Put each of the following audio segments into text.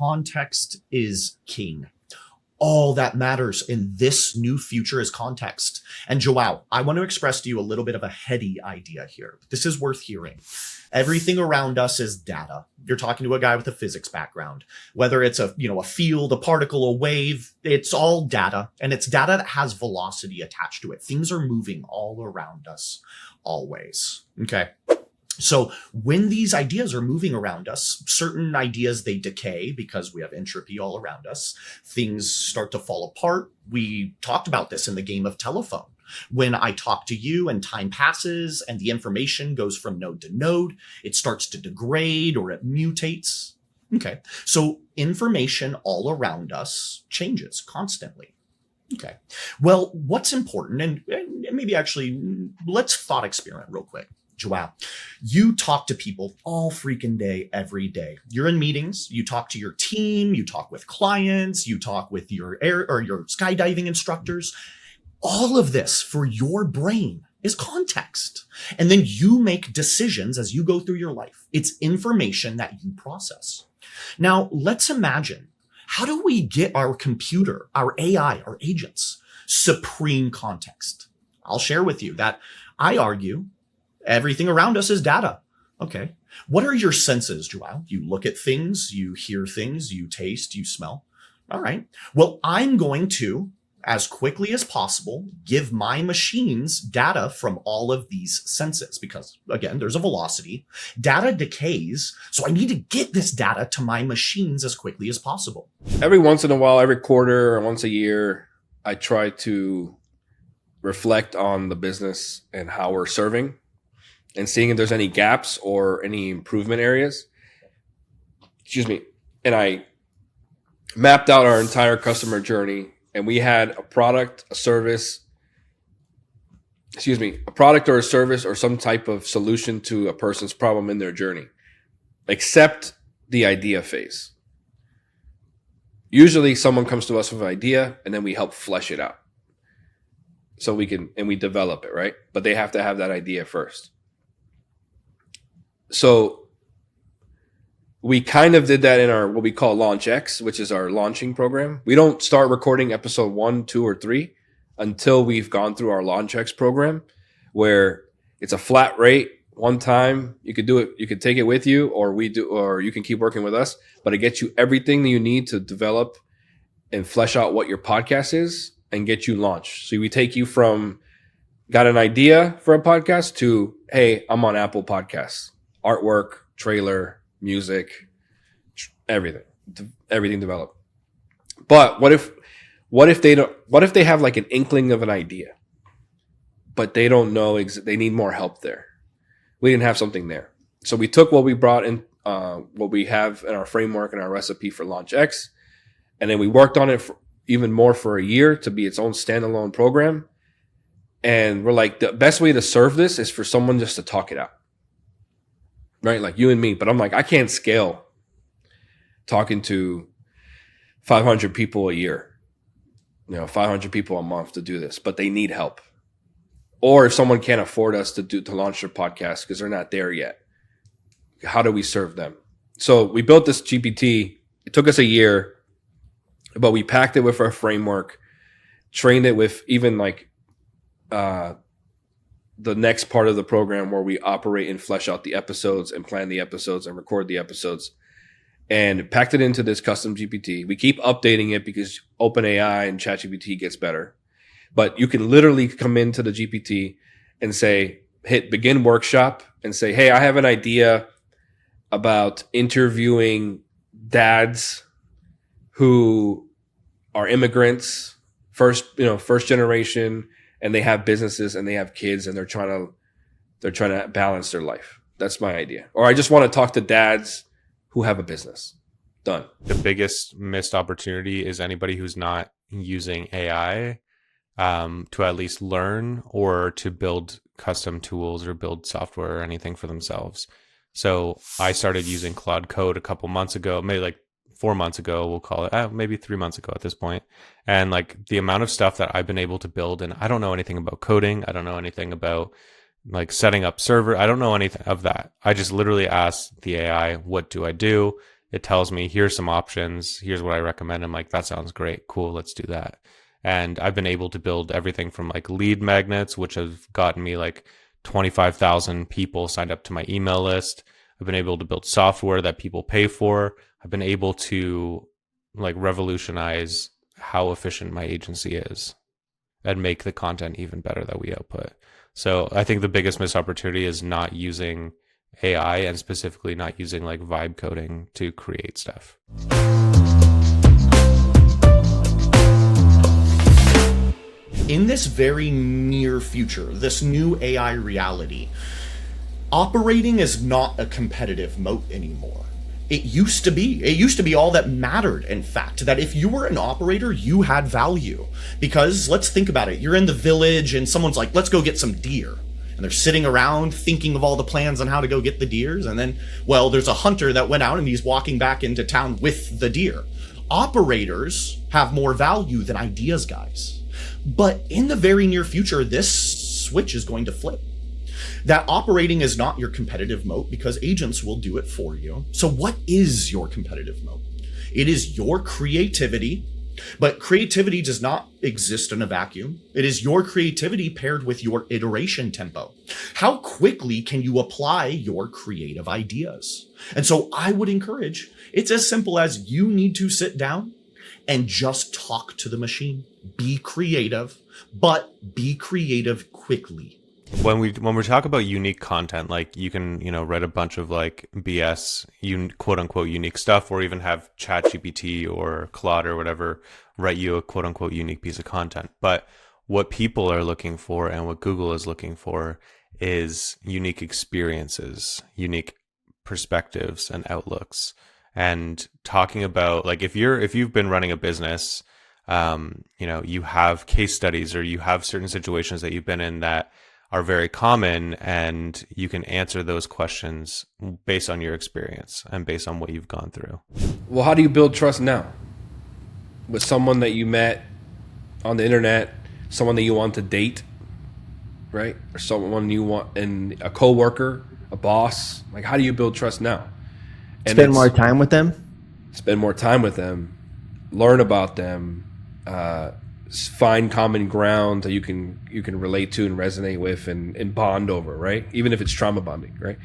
context is king. All that matters in this new future is context. And Joao, I want to express to you a little bit of a heady idea here. This is worth hearing. Everything around us is data. You're talking to a guy with a physics background. Whether it's a field, a particle, a wave, it's all data. And it's data that has velocity attached to it. Things are moving all around us, always. Okay. So when these ideas are moving around us, certain ideas, they decay because we have entropy all around us. Things start to fall apart. We talked about this in the game of telephone. When I talk to you and time passes and the information goes from node to node, it starts to degrade or it mutates. Okay. So information all around us changes constantly. Okay. Well, what's important, and maybe actually let's thought experiment real quick. Joao, you talk to people all freaking day, every day. You're in meetings, you talk to your team, you talk with clients, you talk with your your skydiving instructors. All of this for your brain is context. And then you make decisions as you go through your life. It's information that you process. Now, let's imagine, how do we get our computer, our AI, our agents, supreme context? I'll share with you that I argue everything around us is data. Okay. What are your senses, Joao? You look at things, you hear things, you taste, you smell. All right. Well, I'm going to, as quickly as possible, give my machines data from all of these senses because, again, there's a velocity. Data decays, so I need to get this data to my machines as quickly as possible. Every once in a while, every quarter or once a year, I try to reflect on the business and how we're serving and seeing if there's any gaps or any improvement areas. Excuse me. And I mapped out our entire customer journey, and we had a product, a service, a product or a service or some type of solution to a person's problem in their journey, except the idea phase. Usually someone comes to us with an idea and then we help flesh it out. So we develop it, right? But they have to have that idea first. So we kind of did that in our what we call Launch X, which is our launching program. We don't start recording episode 1, 2, or 3 until we've gone through our Launch X program, where it's a flat rate one time. You could do it. You could take it with you, or you can keep working with us. But it gets you everything that you need to develop and flesh out what your podcast is and get you launched. So we take you from got an idea for a podcast to, hey, I'm on Apple Podcasts. Artwork, trailer, music, everything developed. But what if they have like an inkling of an idea, but they don't know they need more help there? We didn't have something there, so we took what we brought in, what we have in our framework and our recipe for Launch X, and then we worked on it even more for a year to be its own standalone program. And we're like, the best way to serve this is for someone just to talk it out. Right? Like you and me. But I'm like, I can't scale talking to 500 people a year, 500 people a month to do this, but they need help. Or if someone can't afford us to launch their podcast because they're not there yet, how do we serve them? So we built this GPT. It took us a year, but we packed it with our framework, trained it with even like, the next part of the program where we operate and flesh out the episodes and plan the episodes and record the episodes, and packed it into this custom GPT. We keep updating it because OpenAI and ChatGPT gets better. But you can literally come into the GPT and say, hit begin workshop and say, hey, I have an idea about interviewing dads who are immigrants, first generation, and they have businesses and they have kids and they're trying to balance their life. That's my idea. Or I just want to talk to dads who have a business. Done. The biggest missed opportunity is anybody who's not using AI to at least learn or to build custom tools or build software or anything for themselves. So I started using Claude Code a couple months ago, maybe like 4 months ago, we'll call it, maybe 3 months ago at this point. And like the amount of stuff that I've been able to build, and I don't know anything about coding. I don't know anything about like setting up server. I don't know anything of that. I just literally asked the AI, what do I do? it tells me, here's some options, here's what I recommend. I'm like, that sounds great, cool, let's do that. And I've been able to build everything from like lead magnets, which have gotten me like 25,000 people signed up to my email list. I've been able to build software that people pay for. I've been able to like revolutionize how efficient my agency is and make the content even better that we output. So I think the biggest missed opportunity is not using AI, and specifically not using like vibe coding to create stuff. In this very near future, this new AI reality, operating is not a competitive moat anymore. It used to be. It used to be all that mattered, in fact, that if you were an operator, you had value. Because let's think about it. You're in the village and someone's like, let's go get some deer. And they're sitting around thinking of all the plans on how to go get the deers. And then, well, there's a hunter that went out and he's walking back into town with the deer. Operators have more value than ideas guys. But in the very near future, this switch is going to flip. That operating is not your competitive moat because agents will do it for you. So what is your competitive moat? It is your creativity, but creativity does not exist in a vacuum. It is your creativity paired with your iteration tempo. How quickly can you apply your creative ideas? And so I would encourage, it's as simple as you need to sit down and just talk to the machine. Be creative, but be creative quickly. When we talk about unique content, like you can, write a bunch of like BS, quote unquote unique stuff, or even have ChatGPT or Claude or whatever write you a quote unquote unique piece of content. But what people are looking for and what Google is looking for is unique experiences, unique perspectives and outlooks. And talking about like if you've been running a business, you have case studies or you have certain situations that you've been in that are very common, and you can answer those questions based on your experience and based on what you've gone through. Well, how do you build trust now with someone that you met on the internet, someone that you want to date, right? Or someone you want, and a coworker, a boss? Like, how do you build trust now? And spend more time with them. Spend more time with them, learn about them, find common ground that you can relate to and resonate with and bond over, right? Even if it's trauma bonding, right?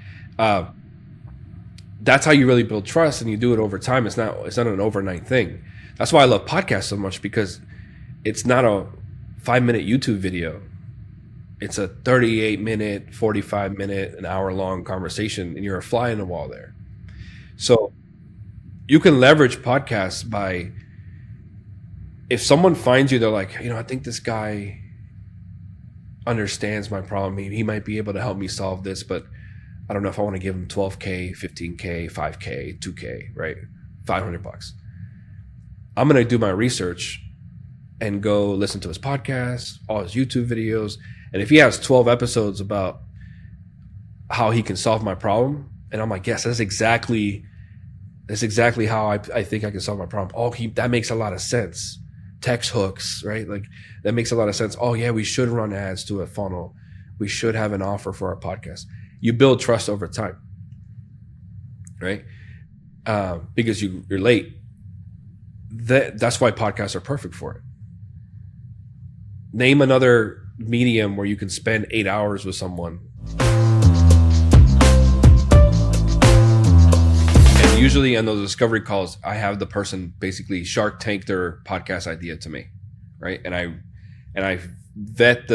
That's how you really build trust, and you do it over time. It's not an overnight thing. That's why I love podcasts so much, because it's not a 5-minute YouTube video. It's a 38-minute, 45-minute, an hour-long conversation, and you're a fly in the wall there. So you can leverage podcasts by, if someone finds you, they're like, I think this guy understands my problem. He might be able to help me solve this, but I don't know if I want to give him $12K, $15K, $5K, $2K, right? $500. I'm going to do my research and go listen to his podcast, all his YouTube videos. And if he has 12 episodes about how he can solve my problem, and I'm like, yes, that's exactly how I think I can solve my problem. Oh, that makes a lot of sense. Text hooks, right? Like, that makes a lot of sense. Oh yeah, we should run ads to a funnel. We should have an offer for our podcast. You build trust over time, right? Because you're late. That's why podcasts are perfect for it. Name another medium where you can spend 8 hours with someone. Usually on those discovery calls, I have the person basically Shark Tank their podcast idea to me, right? And I vet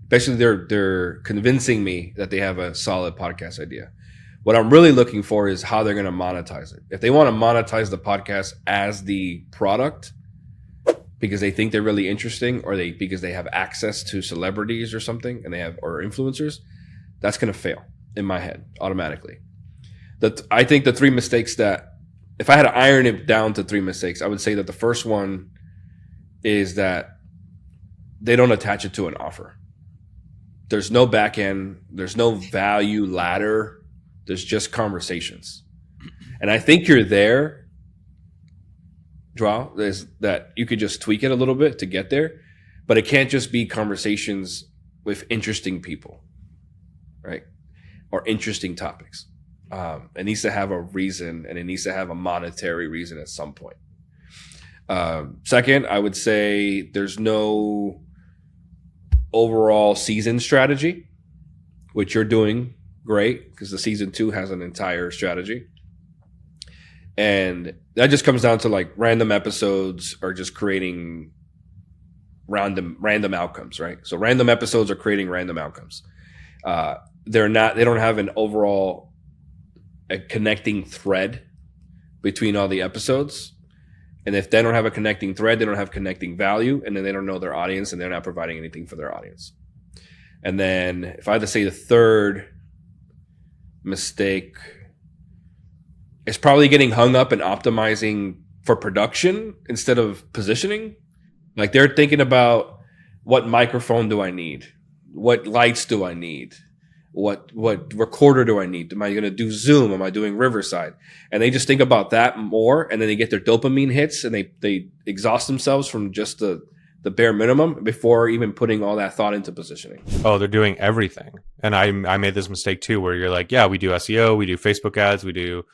basically they're convincing me that they have a solid podcast idea. What I'm really looking for is how they're going to monetize it. If they want to monetize the podcast as the product because they think they're really interesting, or because they have access to celebrities or something, and or influencers, that's going to fail in my head automatically. I think the 3 mistakes that, if I had to iron it down to 3 mistakes, I would say that the first one is that they don't attach it to an offer. There's no back end. There's no value ladder. There's just conversations. And I think you're there, Joao, is that you could just tweak it a little bit to get there, but it can't just be conversations with interesting people, right? Or interesting topics. It needs to have a reason, and it needs to have a monetary reason at some point. Second, I would say there's no overall season strategy, which you're doing great because the season 2 has an entire strategy. And that just comes down to like random episodes are just creating random outcomes, right? So random episodes are creating random outcomes. They don't have an overall a connecting thread between all the episodes. And if they don't have a connecting thread, they don't have connecting value, and then they don't know their audience, and they're not providing anything for their audience. And then if I had to say the third mistake, it's probably getting hung up in optimizing for production instead of positioning. Like they're thinking about what microphone do I need? What lights do I need? What recorder do I need? Am I going to do Zoom? Am I doing Riverside? And they just think about that more, and then they get their dopamine hits, and they exhaust themselves from just the bare minimum before even putting all that thought into positioning. Oh, they're doing everything. And I made this mistake too, where you're like, yeah, we do SEO, we do Facebook ads, we do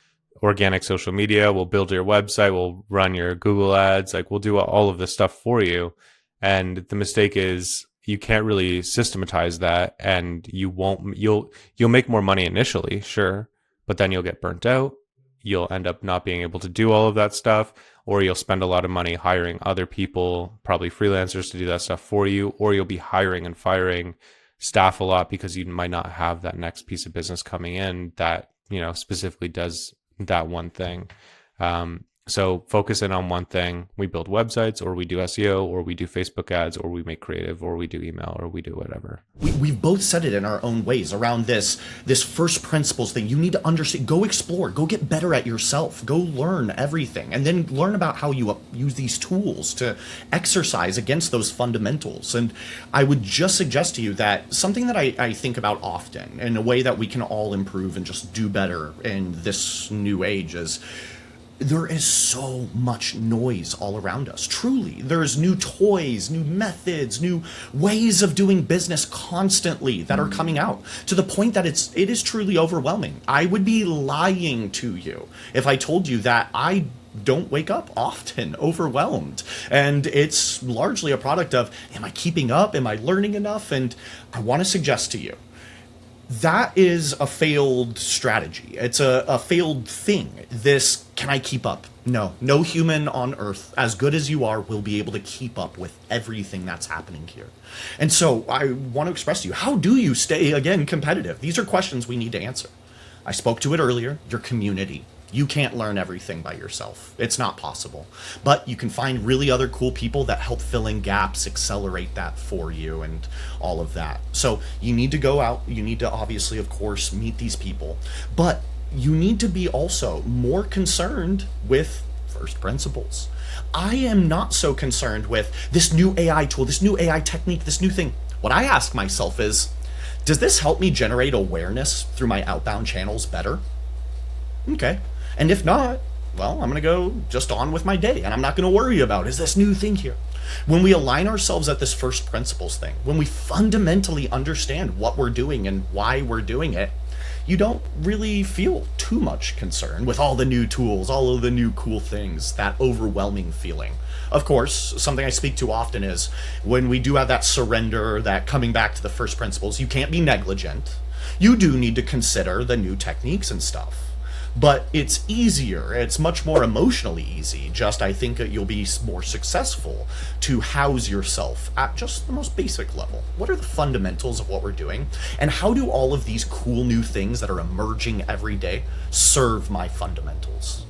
organic social media, we'll build your website, we'll run your Google ads, like we'll do all of this stuff for you. And the mistake is you can't really systematize that, and you'll make more money initially, sure, but then you'll get burnt out. You'll end up not being able to do all of that stuff, or you'll spend a lot of money hiring other people, probably freelancers, to do that stuff for you, or you'll be hiring and firing staff a lot because you might not have that next piece of business coming in that, specifically does that one thing. So focus in on one thing. We build websites, or we do SEO, or we do Facebook ads, or we make creative, or we do email, or we do whatever. We've both said it in our own ways around this first principles thing. You need to understand, go explore, go get better at yourself, go learn everything, and then learn about how you use these tools to exercise against those fundamentals. And I would just suggest to you that something that I think about often in a way that we can all improve and just do better in this new age is, there is so much noise all around us. Truly, there's new toys, new methods, new ways of doing business constantly that are coming out to the point that it is truly overwhelming. I would be lying to you if I told you that I don't wake up often overwhelmed. And it's largely a product of, am I keeping up? Am I learning enough? And I want to suggest to you, that is a failed strategy. It's a failed thing. This, can I keep up? No human on earth, as good as you are, will be able to keep up with everything that's happening here. And so I want to express to you, how do you stay, again, competitive? These are questions we need to answer. I spoke to it earlier, your community. You can't learn everything by yourself. It's not possible. But you can find really other cool people that help fill in gaps, accelerate that for you, and all of that. So you need to go out. You need to obviously, of course, meet these people. But you need to be also more concerned with first principles. I am not so concerned with this new AI tool, this new AI technique, this new thing. What I ask myself is, does this help me generate awareness through my outbound channels better? Okay. And if not, well, I'm going to go just on with my day, and I'm not going to worry about, is this new thing here? When we align ourselves at this first principles thing, when we fundamentally understand what we're doing and why we're doing it, you don't really feel too much concern with all the new tools, all of the new cool things, that overwhelming feeling. Of course, something I speak to often is when we do have that surrender, that coming back to the first principles, you can't be negligent. You do need to consider the new techniques and stuff. But it's easier, it's much more emotionally easy, just I think that you'll be more successful to house yourself at just the most basic level. What are the fundamentals of what we're doing? And how do all of these cool new things that are emerging every day serve my fundamentals?